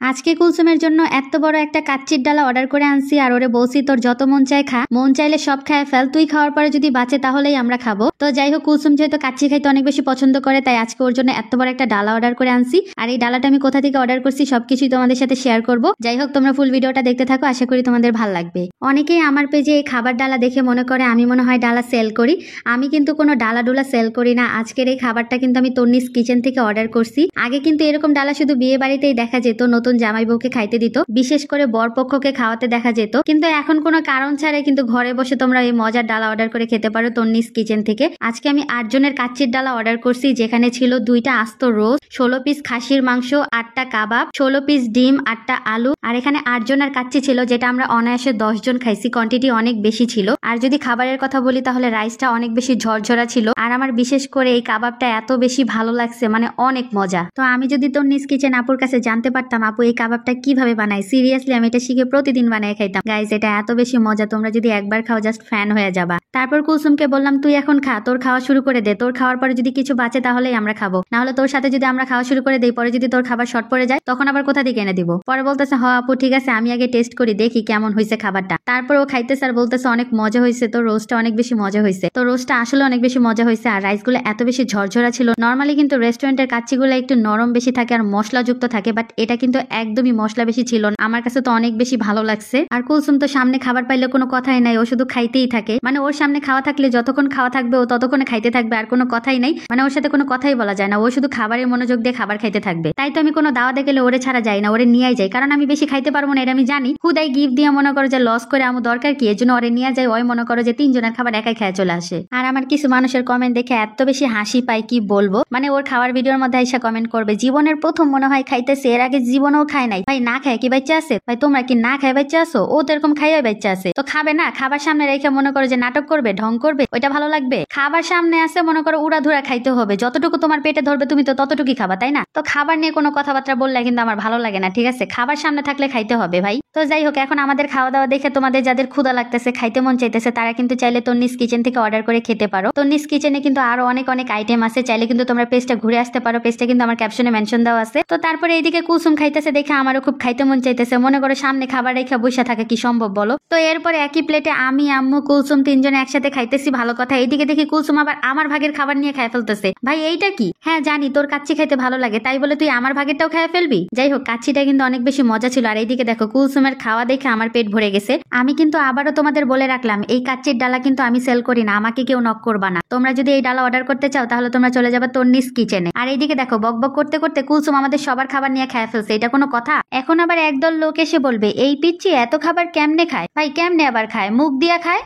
আজকে কুলসুমের জন্য এত বড় একটা কাচ্চির ডালা অর্ডার করে আনছি আর ওরে বলছি তোর যত মন চায় খা, মন চাইলে সব খায় ফেল, তুই খাওয়ার পরে যদি বাঁচে তাহলেই আমরা খাবো। তো যাই হোক, কুলসুম যেহেতু কাচ্চি খাইতে অনেক বেশি পছন্দ করে তাই আজকে ওর জন্য এত বড় একটা ডালা অর্ডার করে আনছি। আর এই ডালাটা আমি কোথা থেকে অর্ডার করছি সবকিছুই তোমাদের সাথে শেয়ার করব। যাই হোক, তোমরা ফুল ভিডিওটা দেখতে থাকো, আশা করি তোমাদের ভালো লাগবে। অনেকেই আমার পেজে এই খাবার ডালা দেখে মনে করে আমি মনে হয় ডালা সেল করি। আমি কিন্তু কোনো ডালা ডোলা সেল করি না। আজকের এই খাবারটা কিন্তু আমি তন্নিস কিচেন থেকে অর্ডার করছি। আগে কিন্তু এরকম ডালা শুধু বিয়ে বাড়িতেই দেখা যেত, নতুন জামাই বউকে খাইতে দিত, বিশেষ করে বরপক্ষকে খাওয়াতে দেখা যেত। কিন্তু এখন কোনো কারণ ছাড়াই কিন্তু ঘরে বসে তোমরা এই মজার ডালা অর্ডার করে খেতে পারো তন্নিস কিচেন থেকে। আজকে আমি 8 জনের কাচ্চির ডালা অর্ডার করছি, যেখানে ছিল 2টা আস্ত রোস্ট, 16 পিস খাসির মাংস, 8টা কাবাব, 16 পিস ডিম, 8টা আলু। আর এখানে 8 জনের কাচ্চি ছিল, যেটা আমরা অনায়াসে 10 জন খাইছি। কোয়ান্টিটি অনেক বেশি ছিল। আর যদি খাবারের কথা বলি তাহলে রাইসটা অনেক বেশি ঝরঝরা ছিল। আর আমার বিশেষ করে এই কাবাবটা এত বেশি ভালো লাগছে, মানে অনেক মজা। তো আমি যদি তন্নিস কিচেন আপুর কাছে জানতে পারতাম আপু এই কাবাবটা কিভাবে বানাই, সিরিয়াসলি আমি এটা শিখে প্রতিদিন বানাই খাইতাম। গাইস, এটা এত বেশি মজা, তোমরা যদি একবার খাও জাস্ট ফ্যান হয়ে যাবা। তারপর কুলসুমকে বললাম তুই এখন খা, তোর খাওয়া শুরু করে দে, তোর খাওয়ার পরে যদি কিছু বাঁচে তাহলেই আমরা খাবো, না হলে তোর সাথে যদি আমরা খাওয়া শুরু করে দেই পরে যদি তোর খাবার শর্ট পড়ে যায় তখন আবার কোথা থেকে এনে দিব। পরে বলতেছে হ আপু ঠিক আছে, আমি আগে টেস্ট করি দেখি কেমন হয়েছে খাবারটা। তারপর ও খাইতেছে আর বলতেছে অনেক মজা হয়েছে, তো রোস্টটা অনেক বেশি মজা হয়েছে। তো রোস্টটা আসলে অনেক বেশি মজা হয়েছে। আর রাইসগুলো এত বেশি ঝরঝরা ছিল। নর্মালি কিন্তু রেস্টুরেন্টের কাচ্চিগুলো একটু নরম বেশি থাকে আর মশলাযুক্ত থাকে, বাট এটা কিন্তু একদমই মশলা বেশি ছিল না। আমার কাছে তো অনেক বেশি ভালো লাগছে। আর কুলসুম তো সামনে খাবার পাইলে কোনো কথাই নাই, ও শুধু খাইতেই থাকে। মানে ওর সামনে খাওয়া থাকলে যতক্ষণ খাওয়া থাকবে ও ততক্ষণে খাইতে থাকবে, আর কোনো কথাই নাই। মানে ওর সাথে কোনো কথাই বলা যায় না, ও শুধু খাবারের মনোযোগ দিয়ে খাবার খাইতে থাকবে। তাই তো আমি কোনো দাওয়াতে গেলে ওরে ছাড়া যাই না, ওরে নিয়ে যাই, কারণ আমি বেশি খাইতে পারবো না এটা আমি জানি। হুদাই গিফট দিয়ে মনে করো যে লস করে আমার দরকার কি, এর জন্য ওরে নিয়ে যাই। ওই মনে করো যে 3 জনের খাবার একাই খেয়ে চলে আসে। আর আমার কিছু মানুষের কমেন্ট দেখে এত বেশি হাসি পায় কি বলবো। মানে ওর খাওয়ার ভিডিওর মধ্যে আইসা কমেন্ট করবে জীবনের প্রথম মনে হয় খাইতেছে, এর আগে জীবনেও খায় নাই। ভাই না খায় কি বাচ্চা আছে? ভাই তোমরা কি না খায় বাচ্চা আসো? ও তো এরকম খাইয়াই বাচ্চা আছে, তো খাবে না? খাবার সামনে রেখে মনে করো যে নাটক করবে, ঢং করবে, ওইটা ভালো লাগবে? খাবার সামনে আছে মনে করো উড়াধুরা খাইতে হবে, যতটুকু তোমার পেটে ধরবে তুমি তো ততটুকুই খাবা, তাই না? তো খাবার নিয়ে কোনো কথাবার্তা বললে কিন্তু আমার ভালো লাগে না, ঠিক আছে? খাবার সামনে থাকলে খাইতে হবে ভাই। তো যাই হোক, এখন আমাদের খাওয়া দাওয়া দেখে তোমাদের যাদের ক্ষুধা লাগতেছে, খাইতে মন চাইতেছে, তারা কিন্তু চাইলে তন্নিস কিচেন থেকে অর্ডার করে খেতে পারো। তন্নিস কিচেনে কিন্তু আরো অনেক অনেক আইটেম আছে, চাইলে কিন্তু তোমরা পেজটা ঘুরে আসতে পারো। পেজটা কিন্তু আমার ক্যাপশনে মেনশন দেওয়া আছে। তো তারপরে এইদিকে কুলসুম খাইতেছে দেখে আমারও খুব খাইতে মন চাইতেছে। মনে করো সামনে খাবার রেখে বসে থাকা কি সম্ভব বলো? তো এরপরে একই প্লেটে আমি, আম্মু, কুলসুম 3 জনে একসাথে খাইতেছি, ভালো কথা। এইদিকে দেখি কুলসুম আবার আমার ভাগের খাবার নিয়ে খাই ফেলতেছে। ভাই এইটা কি? হ্যাঁ জানি তোর কাচ্চি খাইতে ভালো লাগে, তাই বলে তুই আমার ভাগেরটাও খাই ফেলবি? যাই হোক, কাচ্চিটা কিন্তু অনেক বেশি মজা ছিল। আর এইদিকে দেখো কুলসুমের খাওয়া দেখে আমার পেট ভরে গেছে। আমি কিন্তু আবারও তোমাদের বলে রাখলাম এই কাচ্চির ডালা কিন্তু আমি সেল করি না, আমাকে কেউ নক করবা না। তোমরা যদি এই ডালা অর্ডার করতে চাও তাহলে তোমরা চলে যাবে তন্নিস কিচেনে। আর এইদিকে দেখো বকবক করতে করতে কুলসুম আমাদের সবার খাবার নিয়ে খায় ফেলছে, এটা কোনো কথা? এখন আবার একদল লোক এসে বলবে এই পিচ্চি এত খাবার কেমনে খায়? ভাই কেমনে আবার খায়? মুখ দিয়া খায়।